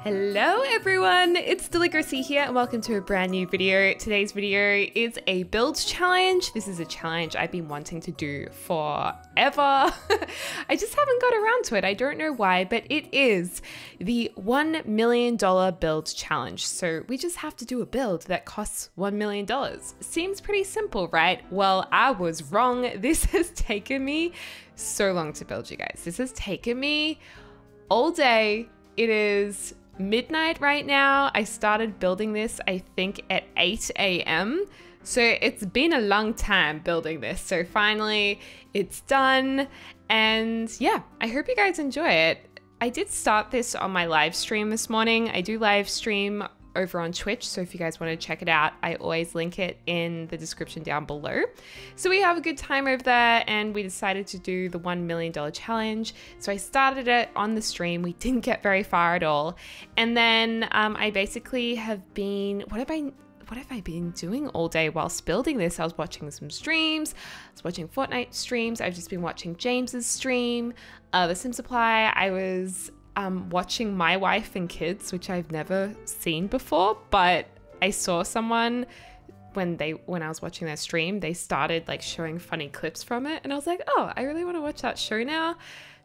Hello everyone, it's Deligracy here and welcome to a brand new video. Today's video is a build challenge. This is a challenge I've been wanting to do forever. I just haven't got around to it. I don't know why, but it is the $1 million build challenge. So we just have to do a build that costs $1 million. Seems pretty simple, right? Well, I was wrong. This has taken me so long to build, you guys. This has taken me all day. It is midnight right now. I started building this, I think, at 8 a.m. So it's been a long time building this. So finally it's done. And yeah, I hope you guys enjoy it. I did start this on my live stream this morning. I do live stream over on Twitch, so if you guys want to check it out, I always link it in the description down below. So we have a good time over there and we decided to do the $1 million challenge. So I started it on the stream. We didn't get very far at all. And then I basically have been, what have I been doing all day whilst building this? I was watching some streams. I was watching Fortnite streams. I've just been watching James's stream, The Sim Supply. I was watching My Wife and Kids, which I've never seen before, but I saw someone when I was watching their stream, they started like showing funny clips from it, and I was like, oh, I really want to watch that show now.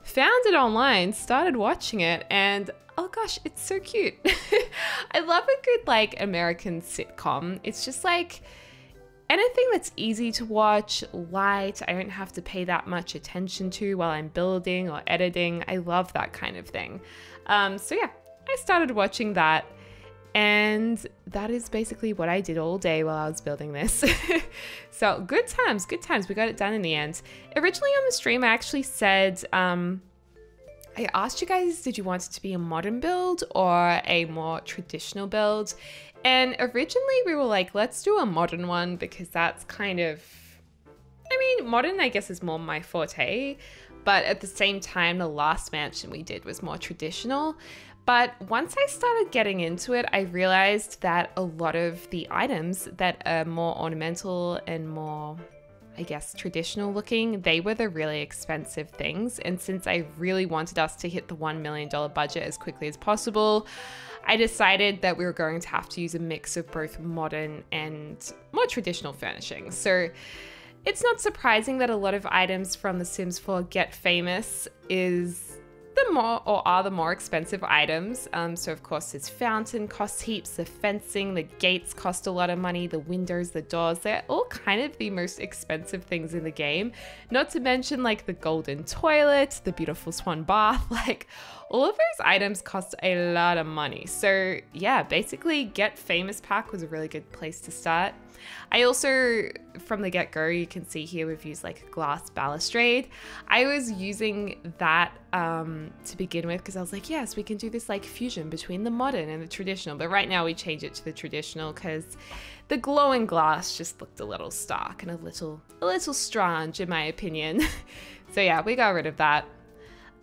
Found it online, started watching it, and oh gosh, it's so cute. I love a good like American sitcom. It's just like anything that's easy to watch, light, I don't have to pay that much attention to while I'm building or editing. I love that kind of thing. So yeah, I started watching that, and that is basically what I did all day while I was building this. So good times, good times. We got it done in the end. Originally on the stream, I actually said, I asked you guys, did you want it to be a modern build or a more traditional build? And originally we were like, let's do a modern one because that's kind of, I mean, modern I guess is more my forte, but at the same time, the last mansion we did was more traditional. But once I started getting into it, I realized that a lot of the items that are more ornamental and more, I guess, traditional looking, they were the really expensive things. And since I really wanted us to hit the $1 million budget as quickly as possible, I decided that we were going to have to use a mix of both modern and more traditional furnishings. So it's not surprising that a lot of items from The Sims 4 Get Famous are the more expensive items. So of course this fountain costs heaps, the fencing, the gates cost a lot of money, the windows, the doors, they're all kind of the most expensive things in the game. Not to mention like the golden toilet, the beautiful swan bath, like all of those items cost a lot of money. So yeah, basically Get Famous pack was a really good place to start. I also, from the get-go, you can see here we've used like a glass balustrade. I was using that to begin with because I was like, yes, we can do this like fusion between the modern and the traditional. But right now we change it to the traditional because the glowing glass just looked a little stark and a little strange in my opinion. So yeah, we got rid of that.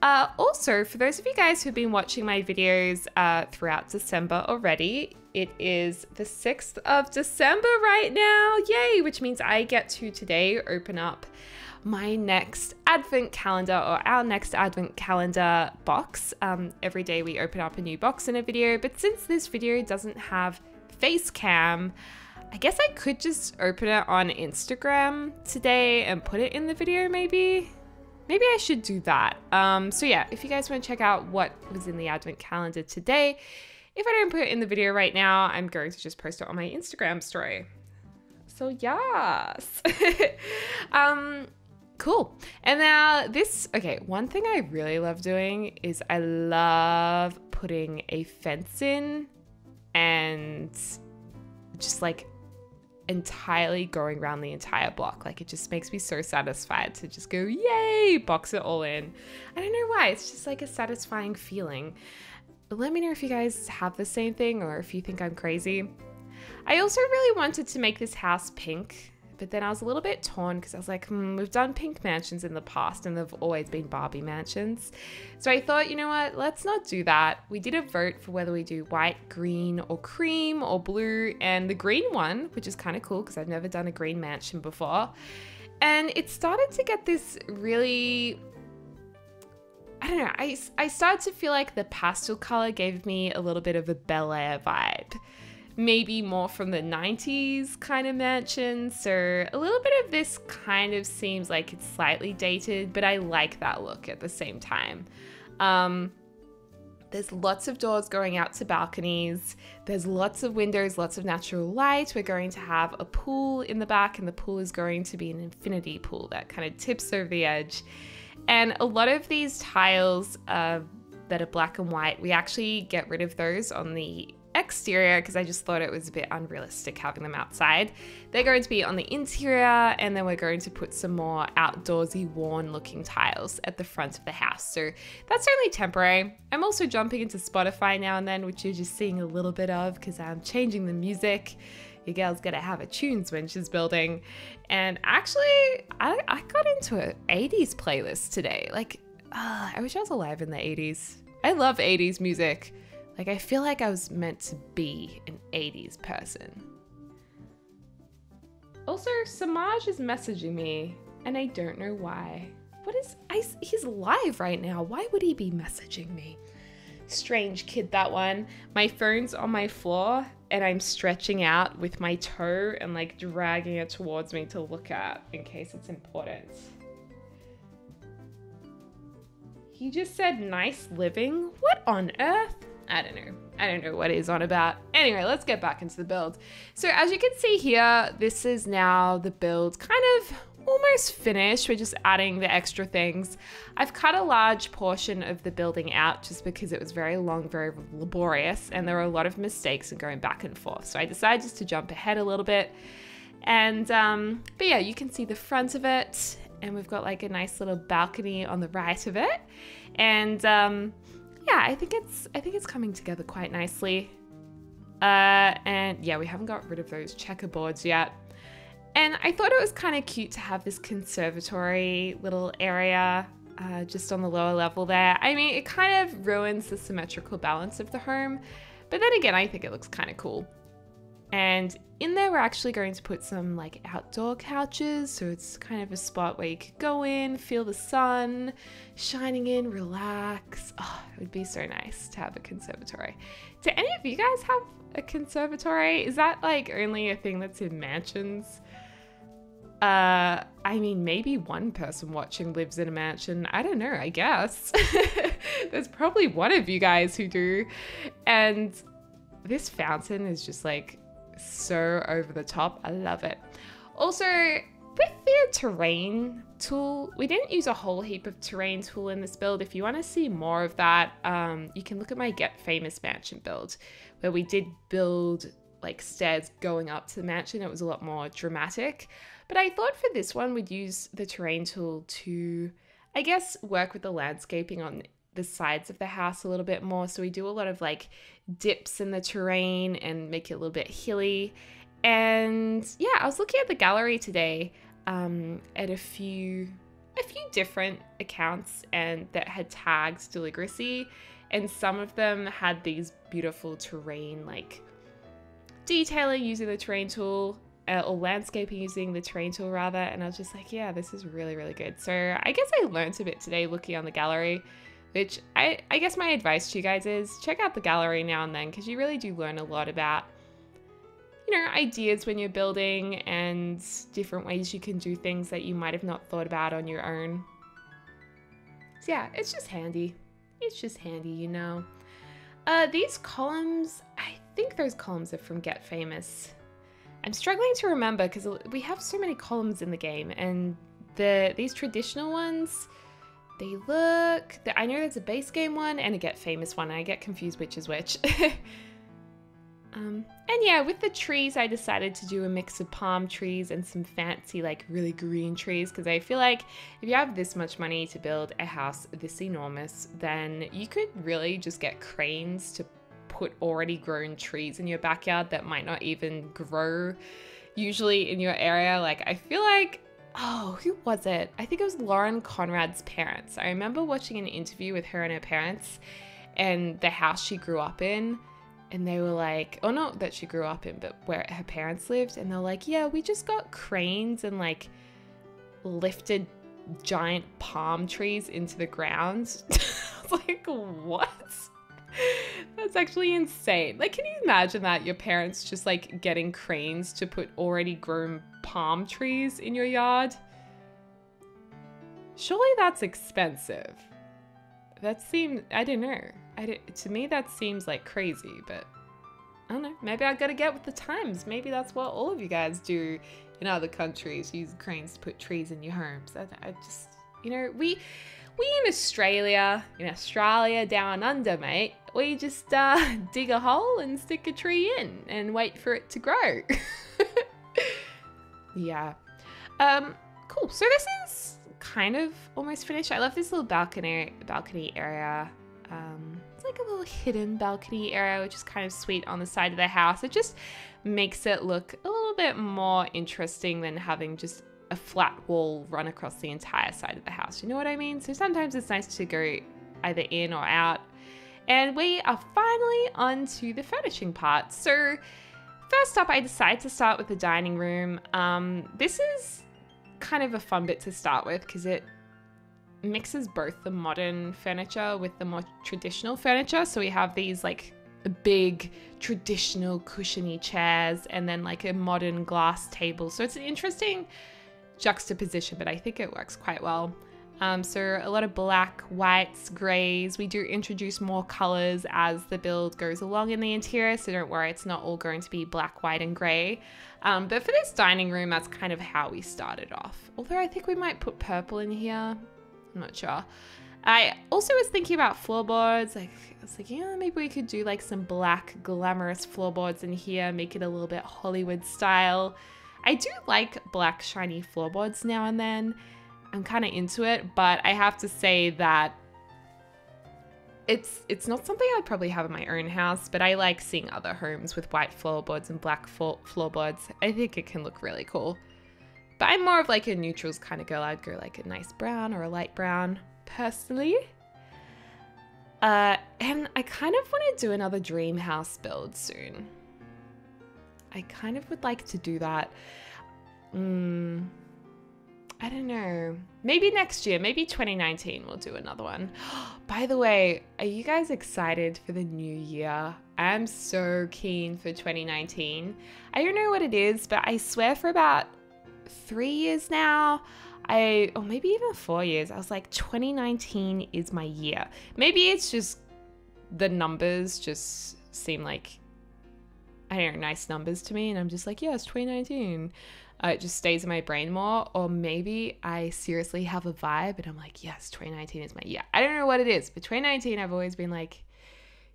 Also, for those of you guys who've been watching my videos throughout December already, it is the 6th of December right now, yay, which means I get to today open up my next advent calendar or our next advent calendar box. Every day we open up a new box in a video, but since this video doesn't have face cam, I guess I could just open it on Instagram today and put it in the video maybe. Maybe I should do that. So yeah, if you guys want to check out what was in the advent calendar today, if I don't put it in the video right now, I'm going to just post it on my Instagram story. So yes. Cool. And now this, okay, one thing I really love doing is I love putting a fence in and just like entirely going around the entire block. Like it just makes me so satisfied to just go, yay, box it all in. I don't know why, it's just like a satisfying feeling. But let me know if you guys have the same thing or if you think I'm crazy. I also really wanted to make this house pink, but then I was a little bit torn because I was like, we've done pink mansions in the past and they've always been Barbie mansions. So I thought, you know what, let's not do that. We did a vote for whether we do white, green, or cream, or blue, and the green one, which is kind of cool because I've never done a green mansion before. And it started to get this really, I don't know, I started to feel like the pastel color gave me a little bit of a Bel Air vibe. Maybe more from the 90s kind of mansion. So a little bit of this kind of seems like it's slightly dated, but I like that look at the same time. There's lots of doors going out to balconies. There's lots of windows, lots of natural light. We're going to have a pool in the back, and the pool is going to be an infinity pool that kind of tips over the edge. And a lot of these tiles that are black and white, we actually get rid of those on the exterior because I just thought it was a bit unrealistic having them outside. They're going to be on the interior, and then we're going to put some more outdoorsy, worn looking tiles at the front of the house. So that's only temporary. I'm also jumping into Spotify now and then, which you're just seeing a little bit of because I'm changing the music. Your girl's gotta have her tunes when she's building. And actually, I got into an 80s playlist today. Like, I wish I was alive in the 80s. I love 80s music. Like, I feel like I was meant to be an 80s person. Also, Samaj is messaging me, and I don't know why. He's live right now. Why would he be messaging me? Strange kid, that one. My phone's on my floor, and I'm stretching out with my toe and like dragging it towards me to look at in case it's important. He just said nice living? What on earth? I don't know. I don't know what he's on about. Anyway, let's get back into the build. So as you can see here, this is now the build kind of almost finished. We're just adding the extra things. I've cut a large portion of the building out just because it was very long, very laborious, and there were a lot of mistakes in going back and forth. So I decided just to jump ahead a little bit. And, but yeah, you can see the front of it, and we've got like a nice little balcony on the right of it. And, yeah, I think it's coming together quite nicely. And yeah, we haven't got rid of those checkerboards yet. And I thought it was kind of cute to have this conservatory little area just on the lower level there. I mean, it kind of ruins the symmetrical balance of the home, but then again, I think it looks kind of cool. And in there, we're actually going to put some like outdoor couches. So it's kind of a spot where you could go in, feel the sun shining in, relax. Oh, it would be so nice to have a conservatory. Do any of you guys have a conservatory? Is that like only a thing that's in mansions? I mean, maybe one person watching lives in a mansion. I don't know, I guess. There's probably one of you guys who do. And this fountain is just like so over the top. I love it. Also, with the terrain tool, we didn't use a whole heap of terrain tool in this build. If you want to see more of that, you can look at my Get Famous Mansion build, where we did build like stairs going up to the mansion. It was a lot more dramatic. But I thought for this one, we'd use the terrain tool to, I guess, work with the landscaping on the sides of the house a little bit more. So we do a lot of like dips in the terrain and make it a little bit hilly. And yeah, I was looking at the gallery today at a few different accounts and that had tagged Deligracy, and some of them had these beautiful terrain like detailing using the terrain tool. Or landscaping using the terrain tool rather, and I was just like, yeah, this is really, really good. So I guess I learned a bit today looking on the gallery, which I guess my advice to you guys is check out the gallery now and then, because you really do learn a lot about, you know, ideas when you're building and different ways you can do things that you might have not thought about on your own. So yeah, it's just handy. It's just handy, you know. These columns, I think those columns are from Get Famous. I'm struggling to remember because we have so many columns in the game, and these traditional ones, they look, I know there's a base game one and a Get Famous one. I get confused which is which. And yeah, with the trees, I decided to do a mix of palm trees and some fancy, like really green trees, because I feel like if you have this much money to build a house this enormous, then you could really just get cranes to put already grown trees in your backyard that might not even grow usually in your area. Like, I feel like, oh, who was it? I think it was Lauren Conrad's parents. I remember watching an interview with her and her parents and the house she grew up in, and they were like, oh, not that she grew up in, but where her parents lived, and they're like, yeah, we just got cranes and like lifted giant palm trees into the ground. I was like, what? That's actually insane. Like, can you imagine that? Your parents just like getting cranes to put already grown palm trees in your yard? Surely that's expensive. That seems, I don't know. To me, that seems like crazy, but I don't know. Maybe I gotta get with the times. Maybe that's what all of you guys do in other countries, use cranes to put trees in your homes. I just, you know, we in Australia down under, mate, we just dig a hole and stick a tree in and wait for it to grow. Yeah. Cool. So this is kind of almost finished. I love this little balcony area. It's like a little hidden balcony area, which is kind of sweet on the side of the house. It just makes it look a little bit more interesting than having just a flat wall run across the entire side of the house. You know what I mean? So sometimes it's nice to go either in or out. And we are finally on to the furnishing part. So first up, I decided to start with the dining room. This is kind of a fun bit to start with because it mixes both the modern furniture with the more traditional furniture. So we have these like big traditional cushiony chairs and then like a modern glass table. So it's an interesting juxtaposition, but I think it works quite well. So a lot of black, whites, grays. We do introduce more colors as the build goes along in the interior, so don't worry, it's not all going to be black, white, and gray. But for this dining room, that's kind of how we started off. Although I think we might put purple in here. I'm not sure. I also was thinking about floorboards. Like, I was like, yeah, maybe we could do like some black, glamorous floorboards in here, make it a little bit Hollywood style. I do like black, shiny floorboards now and then. I'm kind of into it, but I have to say that it's not something I'd probably have in my own house, but I like seeing other homes with white floorboards and black floorboards. I think it can look really cool. But I'm more of like a neutrals kind of girl. I'd go like a nice brown or a light brown personally. And I kind of want to do another dream house build soon. I kind of would like to do that. I don't know. Maybe next year, maybe 2019 we'll do another one. By the way, are you guys excited for the new year? I'm so keen for 2019. I don't know what it is, but I swear for about 3 years now, or maybe even 4 years, I was like, 2019 is my year. Maybe it's just the numbers just seem like, I don't know, nice numbers to me. And I'm just like, yeah, it's 2019. It just stays in my brain more. Or maybe I seriously have a vibe and I'm like, yes, 2019 is my year. I don't know what it is, but 2019, I've always been like,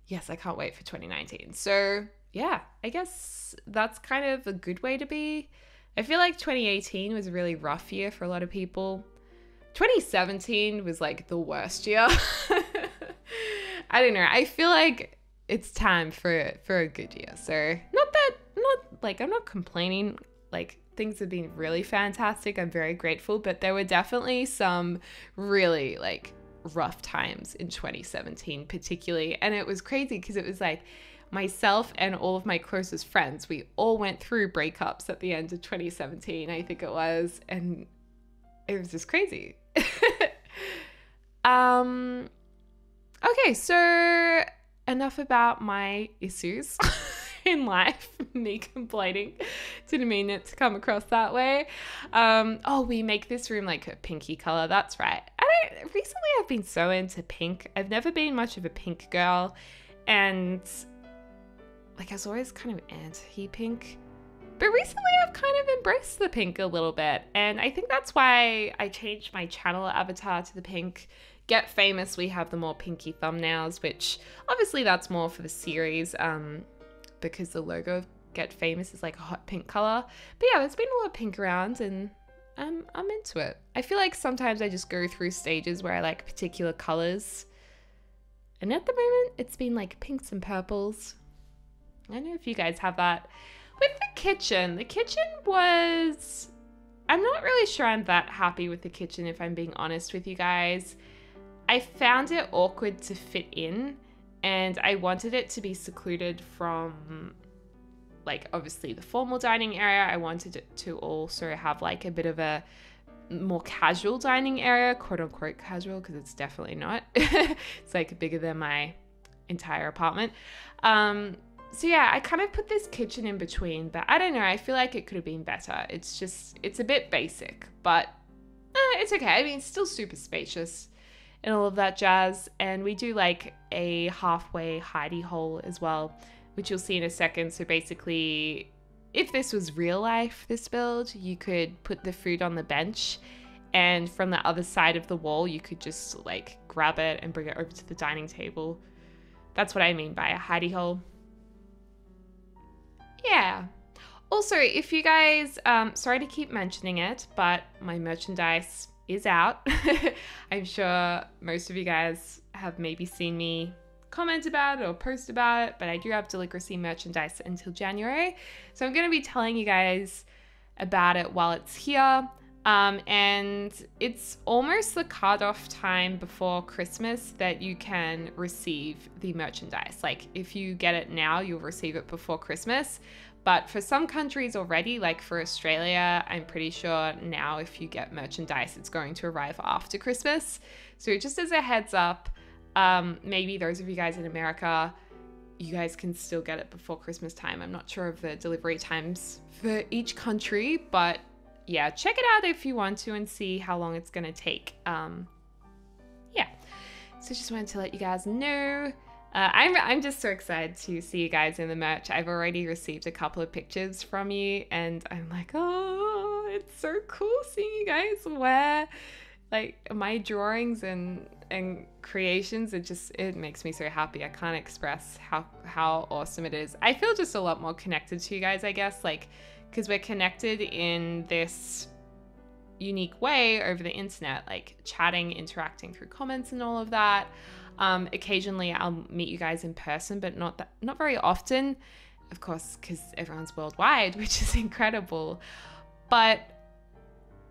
yes, I can't wait for 2019. So yeah, I guess that's kind of a good way to be. I feel like 2018 was a really rough year for a lot of people. 2017 was like the worst year. I don't know. I feel like it's time for a good year. So I'm not complaining. Like, things have been really fantastic. I'm very grateful, but there were definitely some really like rough times in 2017 particularly. And it was crazy because it was like myself and all of my closest friends, we all went through breakups at the end of 2017, I think it was. And it was just crazy. Okay, so enough about my issues in life, me complaining. Didn't mean it to come across that way. Oh, we make this room like a pinky color. That's right. Recently I've been so into pink. I've never been much of a pink girl, and like I was always kind of anti-pink. But recently I've kind of embraced the pink a little bit, and I think that's why I changed my channel avatar to the pink. Get Famous, we have the more pinky thumbnails, which obviously that's more for the series, because the logo of Get Famous is like a hot pink color. But yeah, there's been a lot of pink around, and I'm into it. I feel like sometimes I just go through stages where I like particular colors, and at the moment it's been like pinks and purples. I don't know if you guys have that. With the kitchen was, I'm not really sure I'm that happy with the kitchen, if I'm being honest with you guys. I found it awkward to fit in, and I wanted it to be secluded from, like, obviously the formal dining area. I wanted it to also have like a bit of a more casual dining area, quote unquote casual, because it's definitely not. It's like bigger than my entire apartment. So yeah, I kind of put this kitchen in between, but I don't know, I feel like it could have been better. It's a bit basic, but it's okay. I mean, it's still super spacious and all of that jazz. And we do like a halfway hidey hole as well, which you'll see in a second. So basically, if this was real life, this build, you could put the food on the bench, and from the other side of the wall, you could just like grab it and bring it over to the dining table. That's what I mean by a hidey hole. Yeah. Also, if you guys, sorry to keep mentioning it, but my merchandise is out. I'm sure most of you guys have maybe seen me comment about it or post about it, but I do have Deligracy merchandise until January. So I'm going to be telling you guys about it while it's here. And it's almost the cutoff time before Christmas that you can receive the merchandise. Like if you get it now, you'll receive it before Christmas. But for some countries already, like for Australia, I'm pretty sure now if you get merchandise, it's going to arrive after Christmas. So just as a heads up, maybe those of you guys in America, you guys can still get it before Christmas time. I'm not sure of the delivery times for each country, but yeah, check it out if you want to and see how long it's going to take. Yeah, so just wanted to let you guys know. I'm just so excited to see you guys in the merch. I've already received a couple of pictures from you, and I'm like, oh, it's so cool seeing you guys wear like my drawings and creations. It makes me so happy. I can't express how awesome it is. I feel just a lot more connected to you guys, I guess, like because we're connected in this unique way over the internet, like chatting, interacting through comments and all of that. Occasionally I'll meet you guys in person, but not very often, of course, because everyone's worldwide, which is incredible. But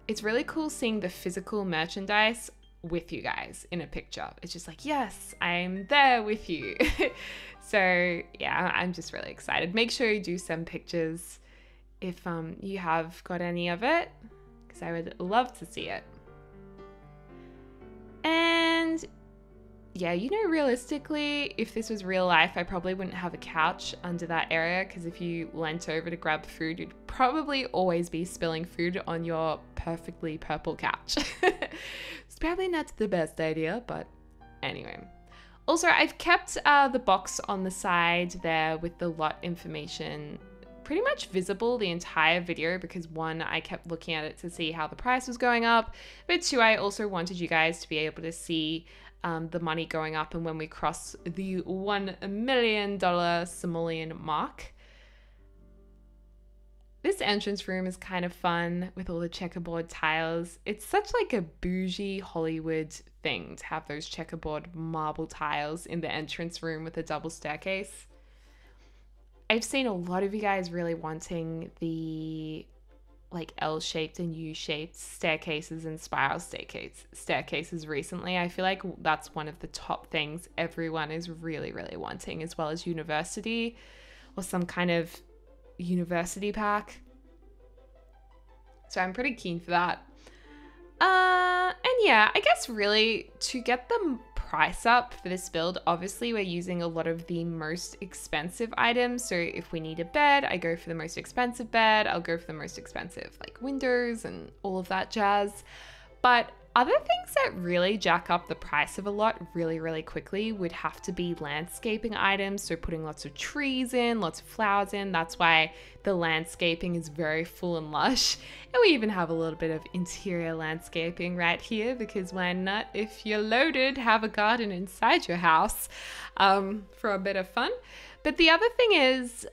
it's really cool seeing the physical merchandise with you guys in a picture. It's just like, yes, I'm there with you. So yeah, I'm just really excited. Make sure you do send pictures if you have got any of it, because I would love to see it. And yeah, you know, realistically, if this was real life, I probably wouldn't have a couch under that area, because if you leant over to grab food, you'd probably always be spilling food on your perfectly purple couch. It's probably not the best idea, but anyway. Also, I've kept the box on the side there with the lot information pretty much visible the entire video, because one, I kept looking at it to see how the price was going up, but two, I also wanted you guys to be able to see the money going up and when we cross the $1 million simoleon mark. This entrance room is kind of fun with all the checkerboard tiles. It's such like a bougie Hollywood thing to have those checkerboard marble tiles in the entrance room with a double staircase. I've seen a lot of you guys really wanting the like L-shaped and U-shaped staircases and spiral staircases recently. I feel like that's one of the top things everyone is really, really wanting, as well as university or some kind of university pack. So I'm pretty keen for that. And yeah, I guess really to get the price up for this build, obviously we're using a lot of the most expensive items. So if we need a bed, I go for the most expensive bed. I'll go for the most expensive like windows and all of that jazz. But other things that really jack up the price of a lot really, really quickly would have to be landscaping items. So putting lots of trees in, lots of flowers in. That's why the landscaping is very full and lush. And we even have a little bit of interior landscaping right here, because why not, if you're loaded, have a garden inside your house for a bit of fun. But the other thing is,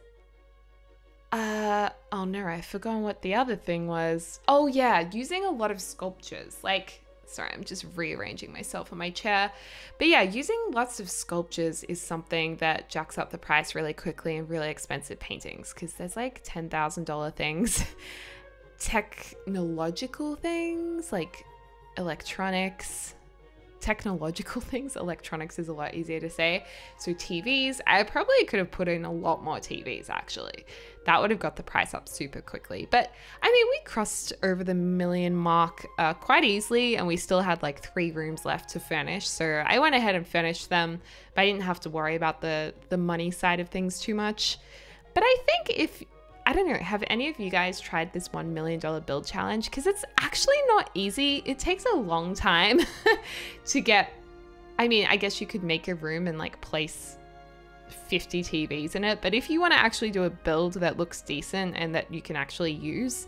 oh no, I've forgotten what the other thing was. Oh yeah, using a lot of sculptures. Like, sorry, I'm just rearranging myself on my chair. But yeah, using lots of sculptures is something that jacks up the price really quickly, and really expensive paintings, because there's like $10,000 things, technological things like electronics, technological things. Electronics is a lot easier to say. So TVs, I probably could have put in a lot more TVs actually. That would have got the price up super quickly. But I mean, we crossed over the million mark quite easily, and we still had like 3 rooms left to furnish. So I went ahead and furnished them, but I didn't have to worry about the money side of things too much. But I think I don't know, have any of you guys tried this $1 million build challenge? Because it's actually not easy. It takes a long time to get, I mean, I guess you could make a room and like place 50 TVs in it, but if you want to actually do a build that looks decent and that you can actually use,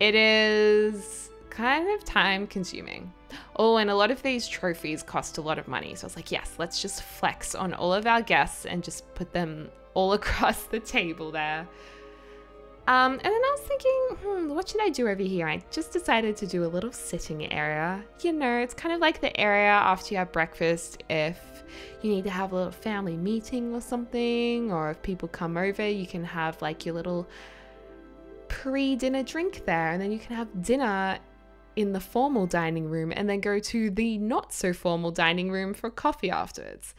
it is kind of time consuming. Oh, and a lot of these trophies cost a lot of money. So I was like, yes, let's just flex on all of our guests and just put them all across the table there. And then I was thinking, what should I do over here? I just decided to do a little sitting area. You know, it's kind of like the area after you have breakfast if you need to have a little family meeting or something, or if people come over, you can have like your little pre-dinner drink there, and then you can have dinner in the formal dining room and then go to the not so formal dining room for coffee afterwards.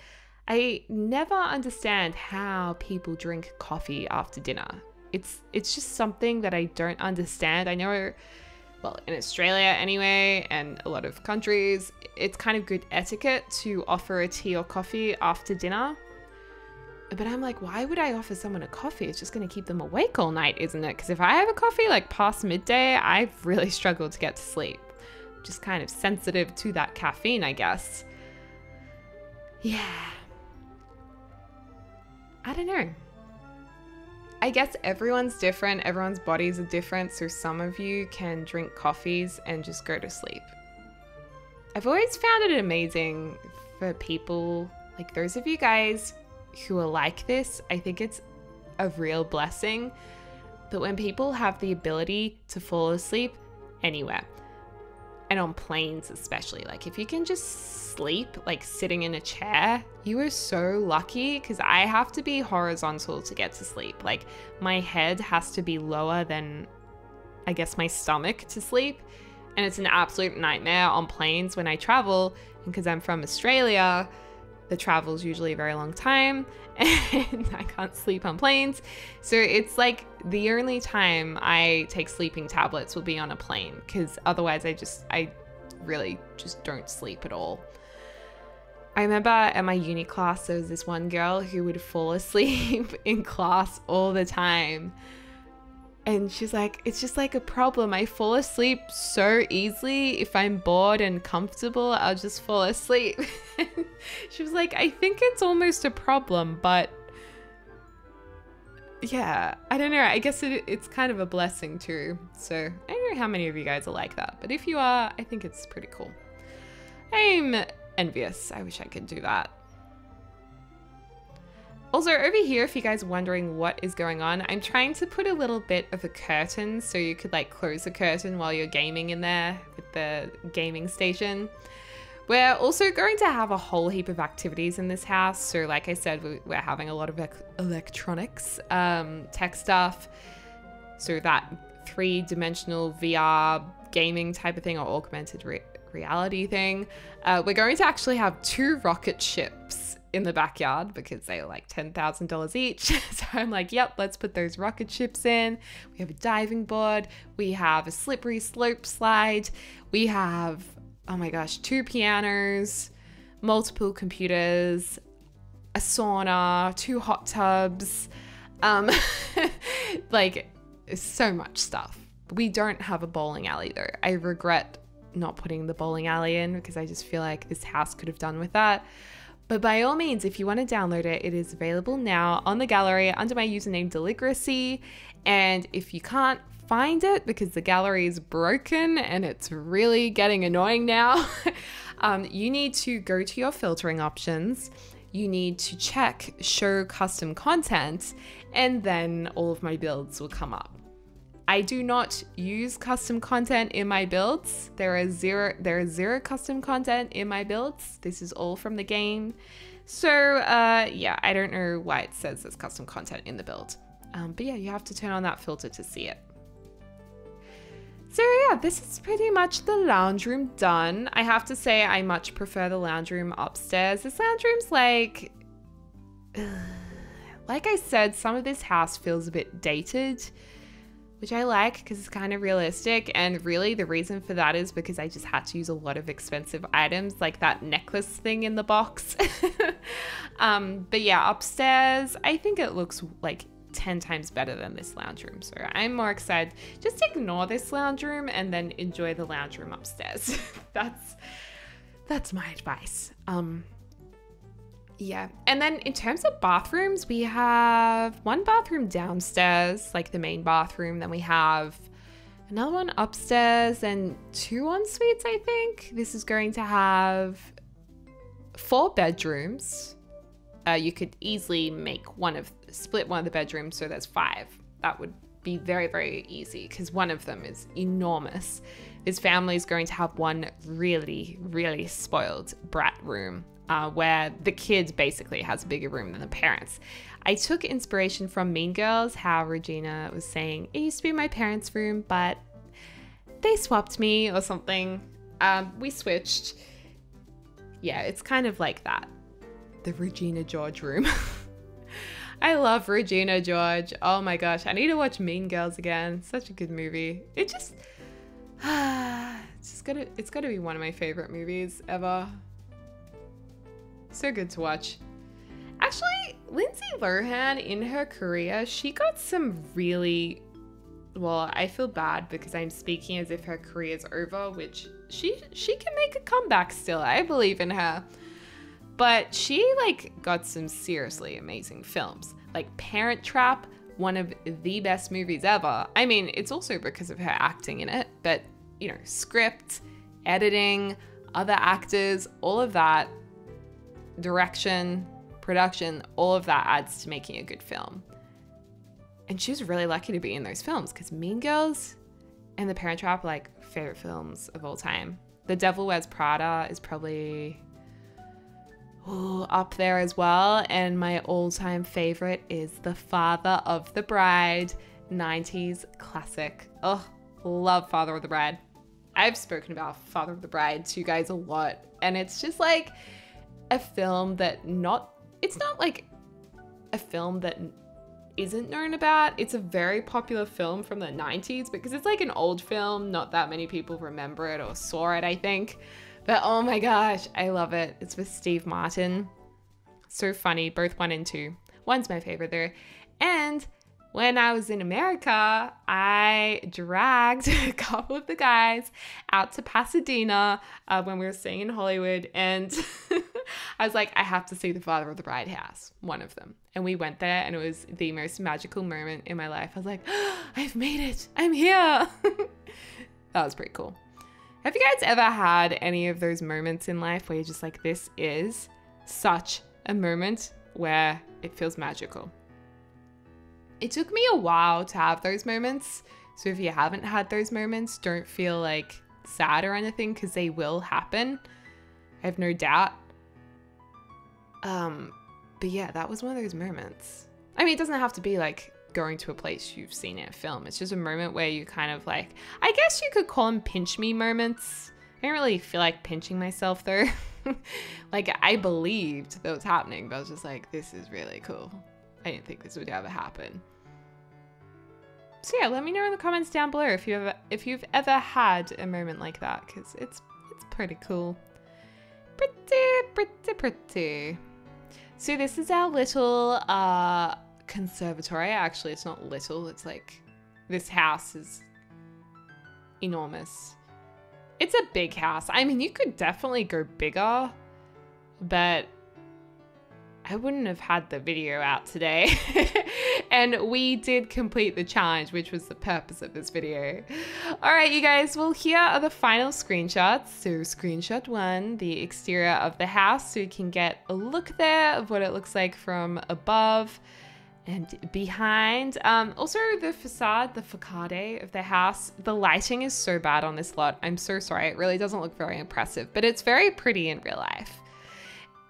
I never understand how people drink coffee after dinner. It's just something that I don't understand. I know, well, in Australia anyway, and a lot of countries, it's kind of good etiquette to offer a tea or coffee after dinner. But I'm like, why would I offer someone a coffee? It's just going to keep them awake all night, isn't it? Because if I have a coffee like past midday, I've really struggled to get to sleep. Just kind of sensitive to that caffeine, I guess. Yeah. I don't know. I guess everyone's different, everyone's bodies are different, so some of you can drink coffees and just go to sleep. I've always found it amazing for people, like those of you guys who are like this. I think it's a real blessing that when people have the ability to fall asleep anywhere, and on planes especially, like if you can just sleep like sitting in a chair, you are so lucky, because I have to be horizontal to get to sleep. Like my head has to be lower than I guess my stomach to sleep, and it's an absolute nightmare on planes when I travel. And because I'm from Australia, the travel's usually a very long time and I can't sleep on planes. So it's like the only time I take sleeping tablets will be on a plane, because otherwise I really just don't sleep at all. I remember at my uni class, there was this one girl who would fall asleep in class all the time. And she's like, it's just like a problem. I fall asleep so easily. If I'm bored and comfortable, I'll just fall asleep. She was like, I think it's almost a problem, but yeah, I don't know. I guess it's kind of a blessing too. So I don't know how many of you guys are like that, but if you are, I think it's pretty cool. I'm envious. I wish I could do that. Also, over here, if you guys are wondering what is going on, I'm trying to put a little bit of a curtain so you could like close the curtain while you're gaming in there with the gaming station. We're also going to have a whole heap of activities in this house. So like I said, we're having a lot of electronics, tech stuff. So that 3-dimensional VR gaming type of thing, or augmented reality thing. We're going to actually have 2 rocket ships in the backyard because they were like $10,000 each. So I'm like, yep, let's put those rocket ships in. We have a diving board. We have a slippery slope slide. We have, oh my gosh, 2 pianos, multiple computers, a sauna, 2 hot tubs, like so much stuff. We don't have a bowling alley though. I regret not putting the bowling alley in because I just feel like this house could have done with that. But by all means, if you want to download it, it is available now on the gallery under my username Deligracy. And if you can't find it because the gallery is broken and it's really getting annoying now, you need to go to your filtering options. You need to check show custom content, and then all of my builds will come up. I do not use custom content in my builds. There is zero custom content in my builds. This is all from the game. So yeah, I don't know why it says there's custom content in the build. But yeah, you have to turn on that filter to see it. So yeah, this is pretty much the lounge room done. I have to say I much prefer the lounge room upstairs. This lounge room's like I said, some of this house feels a bit dated, which I like because it's kind of realistic. And really the reason for that is because I just had to use a lot of expensive items like that necklace thing in the box. But yeah, upstairs, I think it looks like 10 times better than this lounge room. So I'm more excited. Just ignore this lounge room and then enjoy the lounge room upstairs. That's my advice. Yeah. And then in terms of bathrooms, we have one bathroom downstairs, like the main bathroom. Then we have another one upstairs and 2 en-suites, I think. This is going to have 4 bedrooms. You could easily split one of the bedrooms, so there's 5. That would be very, very easy because one of them is enormous. This family is going to have one really, really spoiled brat room where the kid basically has a bigger room than the parents. I took inspiration from Mean Girls, how Regina was saying, it used to be my parents' room, but they swapped me or something. We switched. Yeah, it's kind of like that. The Regina George room. I love Regina George. Oh my gosh, I need to watch Mean Girls again. Such a good movie. It just, it's gotta be one of my favorite movies ever. So good to watch. Actually, Lindsay Lohan in her career, she got some really, well, I feel bad because I'm speaking as if her career's over, which she can make a comeback still. I believe in her. But she got some seriously amazing films. Like Parent Trap, one of the best movies ever. I mean, it's also because of her acting in it, but you know, script, editing, other actors, all of that, direction, production, all of that adds to making a good film. And she was really lucky to be in those films because Mean Girls and The Parent Trap are favorite films of all time. The Devil Wears Prada is probably up there as well. And my all-time favorite is The Father of the Bride, 90s classic. Oh, love Father of the Bride. I've spoken about Father of the Bride to you guys a lot. And it's just a film that it's not like a film that isn't known about. It's a very popular film from the 90s because it's an old film. Not that many people remember it or saw it, I think. But oh my gosh, I love it. It's with Steve Martin. So funny, both 1 and 2. 1's my favorite there. And when I was in America, I dragged a couple of the guys out to Pasadena when we were staying in Hollywood. And I was like, I have to see the Father of the Bride house, one of them. And we went there and it was the most magical moment in my life. I was like, oh, I've made it. I'm here. That was pretty cool. Have you guys ever had any of those moments in life where you're just like, this is such a moment where it feels magical? It took me a while to have those moments. So if you haven't had those moments, don't feel sad or anything because they will happen. I have no doubt. But yeah, that was one of those moments. I mean, it doesn't have to be going to a place you've seen in a film. It's just a moment where you kind of I guess you could call them pinch me moments. I don't really feel like pinching myself though. I believed that was happening, but I was just like, this is really cool. I didn't think this would ever happen. So yeah, let me know in the comments down below if you've ever had a moment like that, because it's pretty cool. Pretty. So this is our little conservatory. Actually, it's not little. It's this house is enormous. It's a big house. I mean, you could definitely go bigger, but I wouldn't have had the video out today. And we did complete the challenge, which was the purpose of this video. All right, you guys, well, here are the final screenshots. So screenshot 1, the exterior of the house, so you can get a look there of what it looks like from above and behind. Also the facade, the facade of the house, the lighting is so bad on this lot. I'm so sorry. It really doesn't look very impressive, but it's very pretty in real life.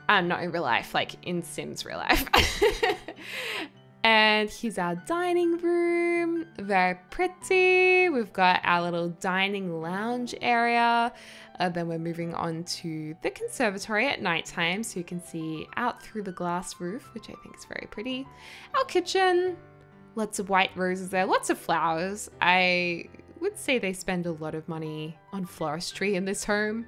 Not in real life, in Sims real life. And here's our dining room, very pretty. We've got our little dining lounge area. Then we're moving on to the conservatory at nighttime, so you can see out through the glass roof, which I think is very pretty. Our kitchen, lots of white roses there, lots of flowers. I would say they spend a lot of money on floristry in this home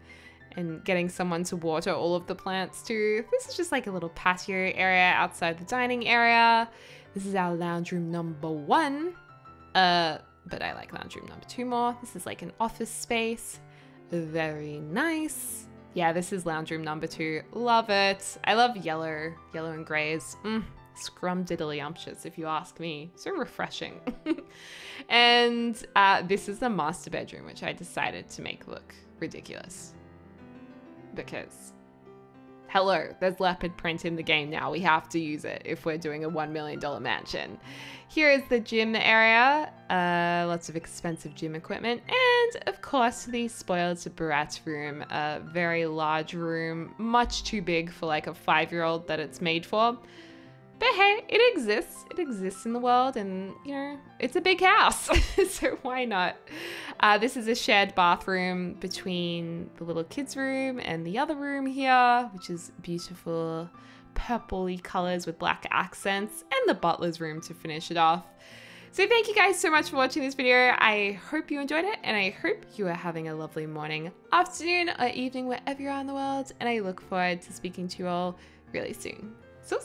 and getting someone to water all of the plants too. This is just like a little patio area outside the dining area. This is our lounge room number 1, but I like lounge room number 2 more. This is like an office space, very nice. Yeah, this is lounge room number 2, love it. I love yellow and grays. Scrumdiddlyumptious if you ask me, so refreshing. And this is the master bedroom, which I decided to make look ridiculous because hello, there's leopard print in the game now. We have to use it if we're doing a $1 million mansion. Here is the gym area. Lots of expensive gym equipment. And of course, the spoiled brat room. A very large room, much too big for like a 5-year-old that it's made for. But hey, it exists. It exists in the world and, you know, it's a big house. So why not? This is a shared bathroom between the little kids' room and the other room here, which is beautiful purpley colors with black accents, and the butler's room to finish it off. So thank you guys so much for watching this video. I hope you enjoyed it, and I hope you are having a lovely morning, afternoon, or evening wherever you are in the world. And I look forward to speaking to you all really soon. So.